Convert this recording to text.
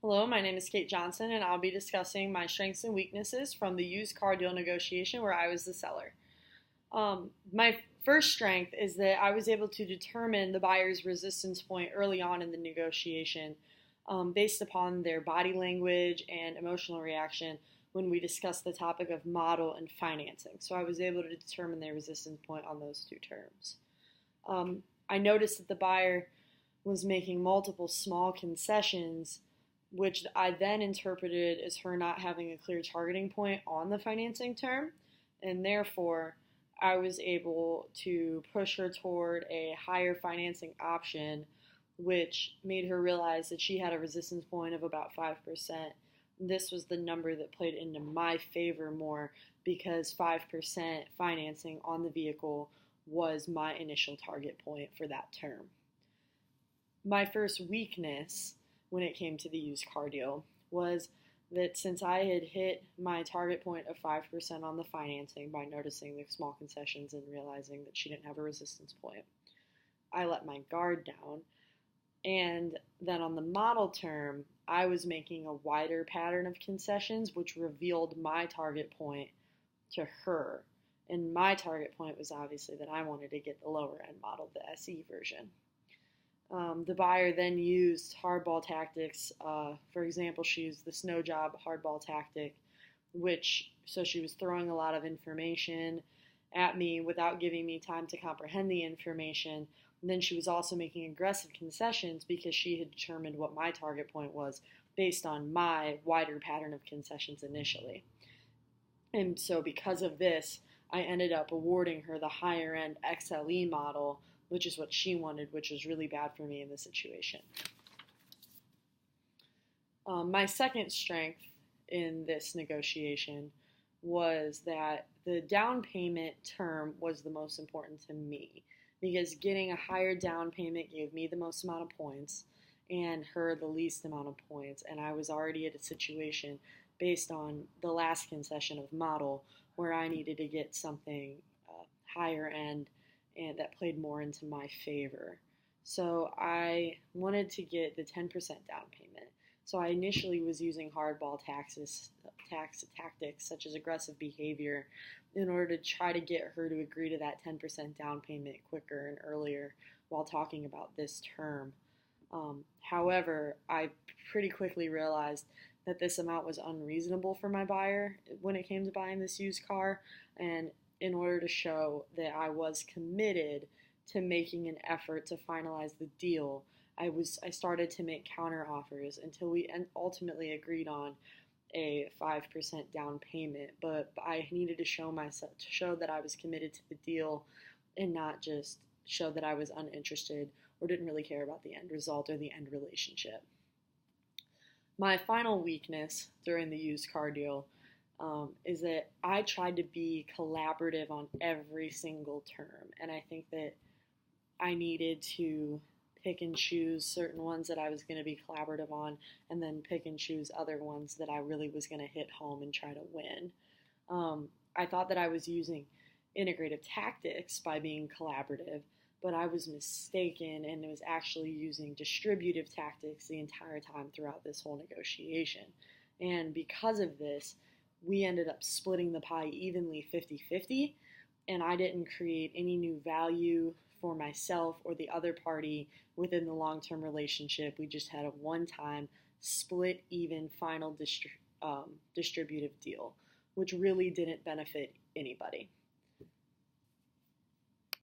Hello, my name is Kate Johnson, and I'll be discussing my strengths and weaknesses from the used car deal negotiation where I was the seller. My first strength is that I was able to determine the buyer's resistance point early on in the negotiation based upon their body language and emotional reaction when we discussed the topic of model and financing. So I was able to determine their resistance point on those two terms. I noticed that the buyer was making multiple small concessions, which I then interpreted as her not having a clear targeting point on the financing term, and therefore I was able to push her toward a higher financing option, which made her realize that she had a resistance point of about 5%. This was the number that played into my favor more because 5% financing on the vehicle was my initial target point for that term. My first weakness when it came to the used car deal was that since I had hit my target point of 5% on the financing by noticing the small concessions and realizing that she didn't have a resistance point, I let my guard down. And then on the model term, I was making a wider pattern of concessions, which revealed my target point to her. And my target point was obviously that I wanted to get the lower end model, the SE version. The buyer then used hardball tactics. For example, she used the snow job hardball tactic, so she was throwing a lot of information at me without giving me time to comprehend the information. And then she was also making aggressive concessions because she had determined what my target point was based on my wider pattern of concessions initially. And so because of this, I ended up awarding her the higher end XLE model, which is what she wanted, which was really bad for me in this situation. My second strength in this negotiation was that the down payment term was the most important to me because getting a higher down payment gave me the most amount of points and her the least amount of points. And I was already at a situation based on the last concession of model where I needed to get something higher end and that played more into my favor. So I wanted to get the 10% down payment. So I initially was using hardball tactics such as aggressive behavior in order to try to get her to agree to that 10% down payment quicker and earlier while talking about this term. However, I pretty quickly realized that this amount was unreasonable for my buyer when it came to buying this used car, and in order to show that I was committed to making an effort to finalize the deal, I started to make counter offers until we ultimately agreed on a 5% down payment. But I needed to show that I was committed to the deal and not just show that I was uninterested or didn't really care about the end result or the end relationship. My final weakness during the used car deal is that I tried to be collaborative on every single term. And I think that I needed to pick and choose certain ones that I was going to be collaborative on and then pick and choose other ones that I really was going to hit home and try to win. I thought that I was using integrative tactics by being collaborative, but I was mistaken and was actually using distributive tactics the entire time throughout this whole negotiation. And because of this, we ended up splitting the pie evenly 50-50, and I didn't create any new value for myself or the other party within the long-term relationship. We just had a one-time split even final distributive deal, which really didn't benefit anybody.